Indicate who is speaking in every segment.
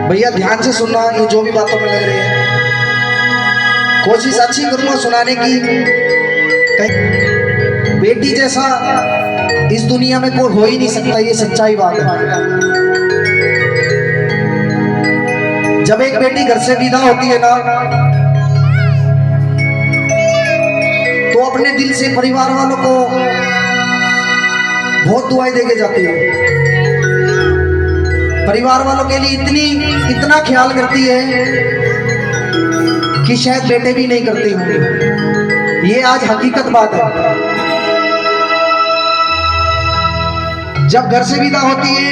Speaker 1: भैया ध्यान से सुनना, ये जो भी बातों में लग रहे हैं कोशिश अच्छी करूंगा सुनाने की। कहीं बेटी जैसा इस दुनिया में कोई हो ही नहीं सकता, ये सच्चाई बात है। जब एक बेटी घर से विदा होती है ना, तो अपने दिल से परिवार वालों को बहुत दुआएं देके जाती है। परिवार वालों के लिए इतना ख्याल करती है कि शायद बेटे भी नहीं करते होंगे। ये आज हकीकत बात है। जब घर से विदा होती है,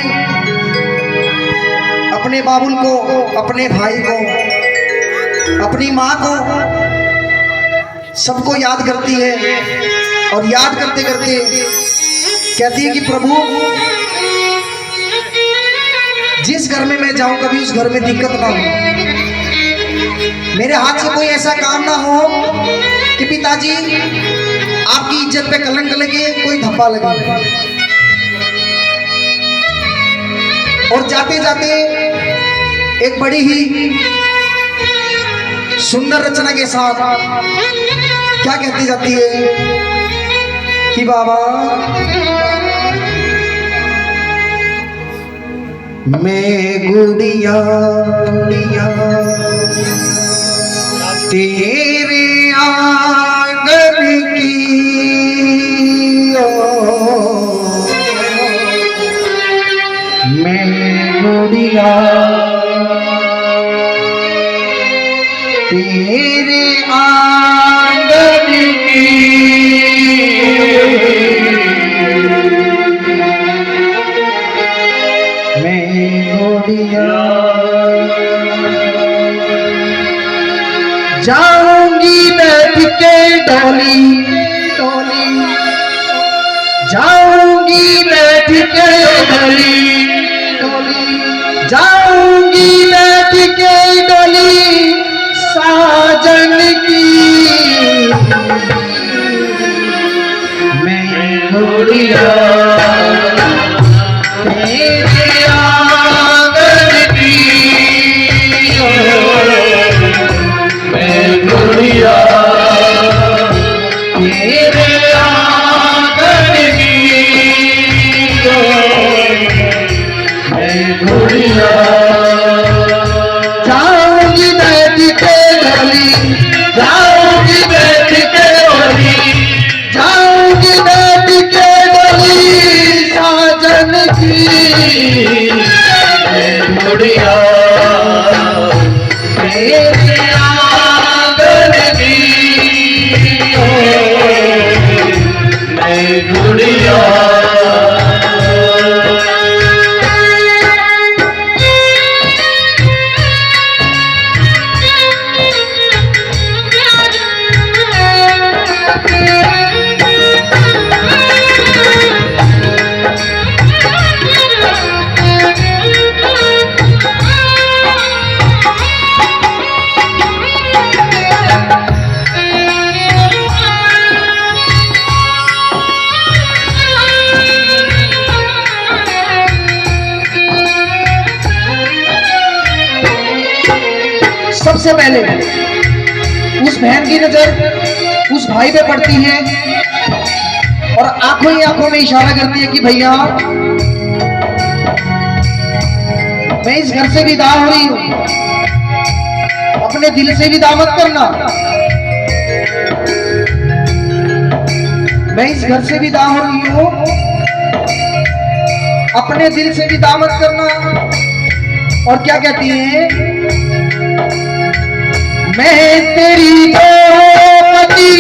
Speaker 1: अपने बाबुल को, अपने भाई को, अपनी माँ को, सबको याद करती है। और याद करते करते कहती है कि प्रभु, जिस घर में मैं जाऊं कभी उस घर में दिक्कत ना हो, मेरे हाथ से कोई ऐसा काम ना हो कि पिताजी आपकी इज्जत पे कलंक लगे, कोई धब्बा लगे। और जाते जाते एक बड़ी ही सुंदर रचना के साथ क्या कहती जाती है कि बाबा, मैं गुड़िया तेरे आंगन की, मैं गुड़िया तेरे आंगन की, जाऊंगी बैठ के डोली डोली, जाऊंगी बैठ के डोली डोली, जाऊंगी बैठ के डोली साजन की, मैं गुड़िया तेरे आंगन की, मैं गुड़िया तेरे आंगन की, मैं गुड़िया जाऊंगी बैठ के डोली, जाऊंगी बैठ के डोली, जाऊंगी बैठ के डोली साजन की, मैं गुड़िया तेरे आंगन की, मैं गुड़िया। सबसे पहले उस बहन की नजर उस भाई पे पड़ती है और आंखों ही आंखों में इशारा करती है कि भैया, मैं इस घर से विदा हो रही हूं, अपने दिल से विदा मत करना। मैं इस घर से विदा हो रही हूं, अपने दिल से विदा मत करना। और क्या कहती है, मैं तेरी दोपति,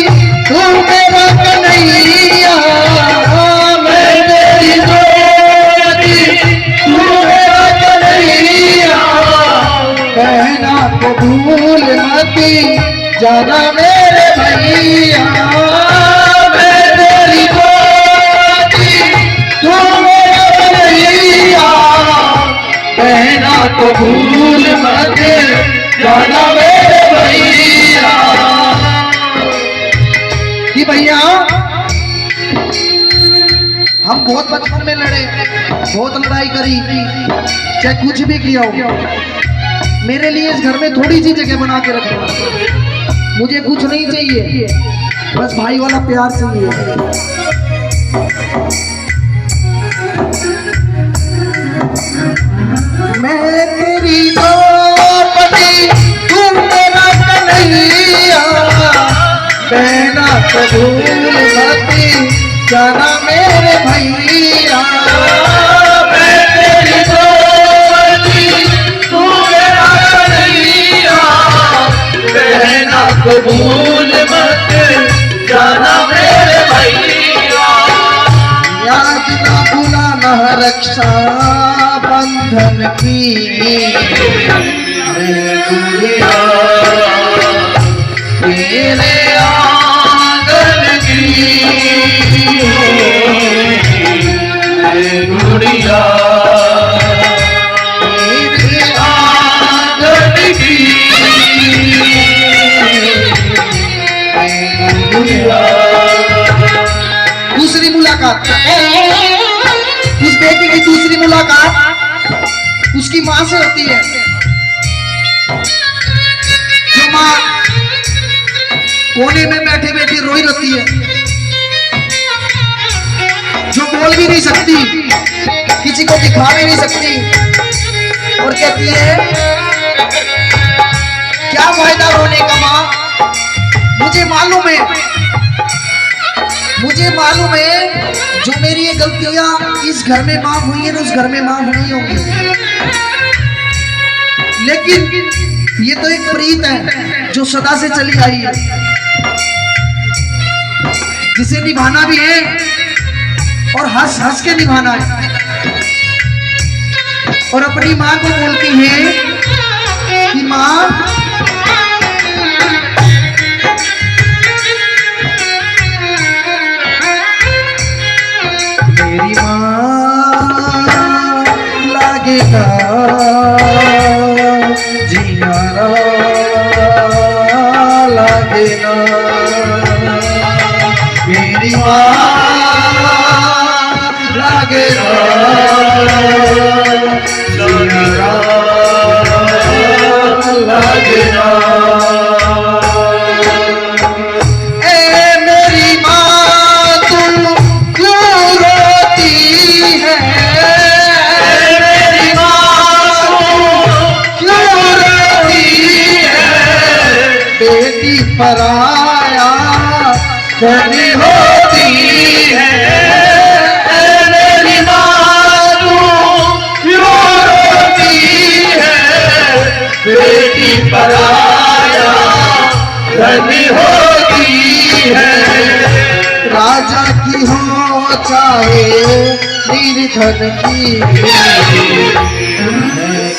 Speaker 1: तू मेरा कन्हैया, मैं तेरी दोपति, तू मेरा कन्हैया, कहना तो भूल मती जाना मेरे भैया, मैं तेरी दोपति, तू मेरा कन्हैया, कहना तो भूल मती जाना मेरे भैया। कि भैया, हम हम बहुत बचपन में लड़े, बहुत लड़ाई करी, चाहे कुछ भी किया हो, मेरे लिए इस घर में थोड़ी सी जगह बना के रखो। मुझे कुछ नहीं चाहिए, बस भाई वाला प्यार चाहिए। मैं तेरी दोपटी, तू मेरा कन्हैया, बहना कबूल मती जाना मेरे भैया।
Speaker 2: मैं तेरी दोपटी, तू मेरा कन्हैया, बहना कबूल मत जाना मेरे भैया।
Speaker 1: याद ना भुलाना रक्षा बंधन की,
Speaker 2: मैं दुनिया तेरे आंगन की, मैं दुनिया तेरे आंगन की, मैं दुनिया।
Speaker 1: दूसरी मुलाकात, उस बेटी की दूसरी मुलाकात उसकी माँ से होती है। जो माँ कोने में बैठे बैठे रोई रहती है, जो बोल भी नहीं सकती, किसी को दिखा भी नहीं सकती, और कहती है क्या फायदा रोने का माँ, मुझे मालूम है, मुझे मालूम है जो मेरी ये गलतियां इस घर में माफ हुई है, उस घर में माफ नहीं होंगी। लेकिन ये तो एक प्रीत है जो सदा से चली आई है, जिसे निभाना भी है और हंस हंस के निभाना है। और अपनी माँ को बोलती है कि माँ, मेरी माँ लागेगा जियारा लागेगा,
Speaker 2: मेरी माँ लागेगा जियारा लागेगा।
Speaker 1: पराया
Speaker 2: कभी होती है मेरी माँ, तू क्यों रोती है, बेटी पराया कभी होती है।
Speaker 1: राजा की हो चाहे निर्धन की,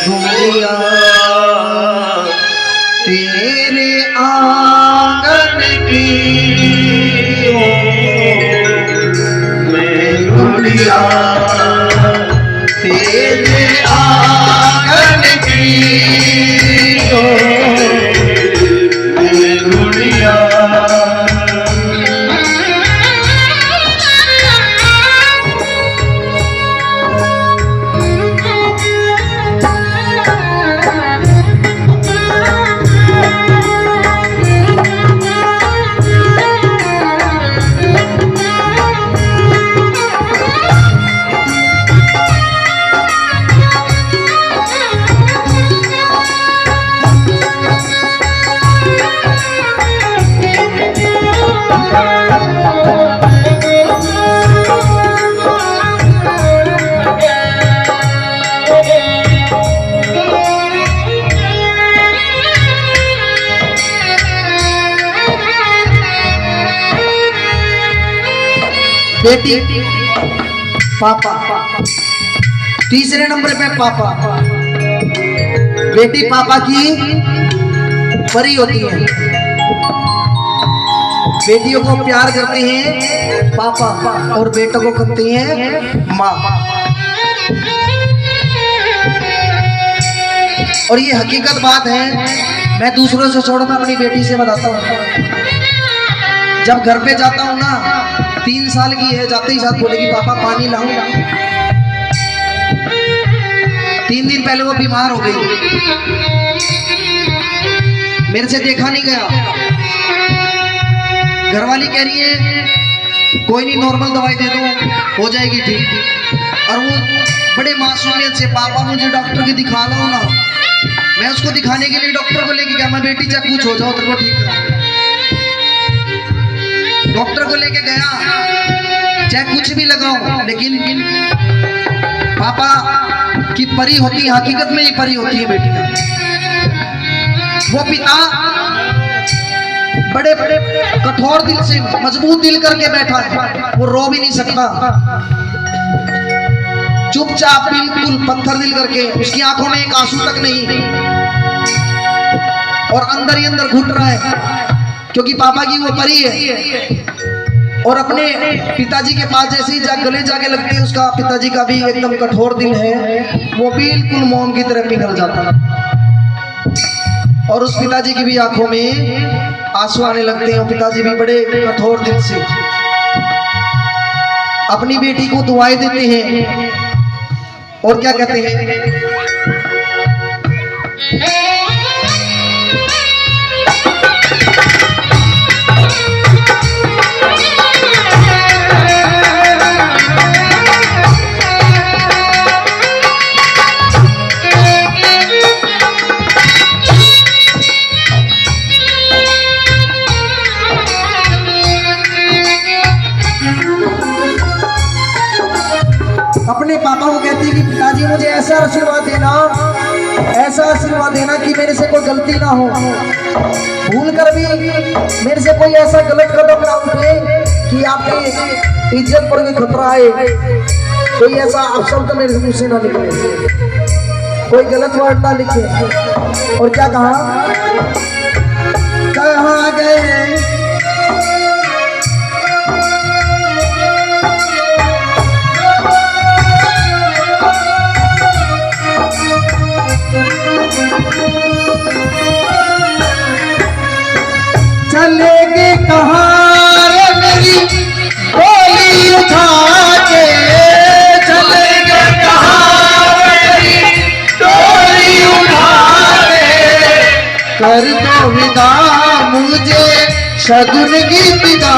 Speaker 2: दुनिया
Speaker 1: तेरे आंगन की,
Speaker 2: मैं दुनिया
Speaker 1: तेरे आंगन की,
Speaker 2: मैं दुनिया।
Speaker 1: बेटी पापा, तीसरे नंबर पे पापा। बेटी पापा की परी होती है, बेटियों को प्यार करते हैं पापा और बेटों को करती हैं माँ। और ये हकीकत बात है, मैं दूसरों से छोड़ मैं अपनी बेटी से बताता हूँ। जब घर पे जाता हूँ ना 3 साल की है, जाते ही साथ बोलेगी पापा पानी लाऊं। 3 दिन पहले वो बीमार हो गई, मेरे से देखा नहीं गया। घरवाली कह रही है कोई नहीं, नॉर्मल दवाई दे दो हो जाएगी ठीक। और वो बड़े मासूमियत से पापा मुझे डॉक्टर के दिखा लो ना। मैं उसको दिखाने के लिए डॉक्टर को लेके गया, मैं बेटी चाहे कुछ हो जाओ तेरे को ठीक करा। डॉक्टर को लेके गया, चाहे कुछ भी लगाओ, लेकिन पापा की परी होती है, हकीकत में ही परी होती है बेटियां। वो पिता बड़े बड़े कठोर दिल से, मजबूत दिल करके बैठा है, वो रो भी नहीं सकता, चुपचाप बिल्कुल पत्थर दिल करके, उसकी आंखों में एक आंसू तक नहीं, और अंदर ही अंदर घुट रहा है क्योंकि पापा की वो परी है। और अपने पिताजी के पास जैसे ही गले जाके लगती है, उसका पिताजी का भी एकदम कठोर दिल है, वो बिल्कुल मोम की तरह पिघल जाता है। और उस पिताजी की भी आंखों में आंसू आने लगते हैं। और पिताजी भी बड़े कठोर दिल से अपनी बेटी को दुआएं देते हैं, और क्या कहते हैं, अपने पापा को कहती है कि पिताजी मुझे ऐसा आशीर्वाद देना कि मेरे से कोई गलती ना हो, भूल कर भी मेरे से कोई ऐसा गलत कदम ना उठे कि आपकी इज्जत पर भी खतरा आए, कोई ऐसा अपशब्द मेरे मुंह से ना निकले, कोई गलत वर्ड ना लिखे। और क्या कहा, कहाँ गए चलेगी कहाँ रे मेरी डोली उठा के,
Speaker 2: चलेंगे कहाँ मेरी डोली उठा के,
Speaker 1: कर दो विदा मुझे शगुन की विदा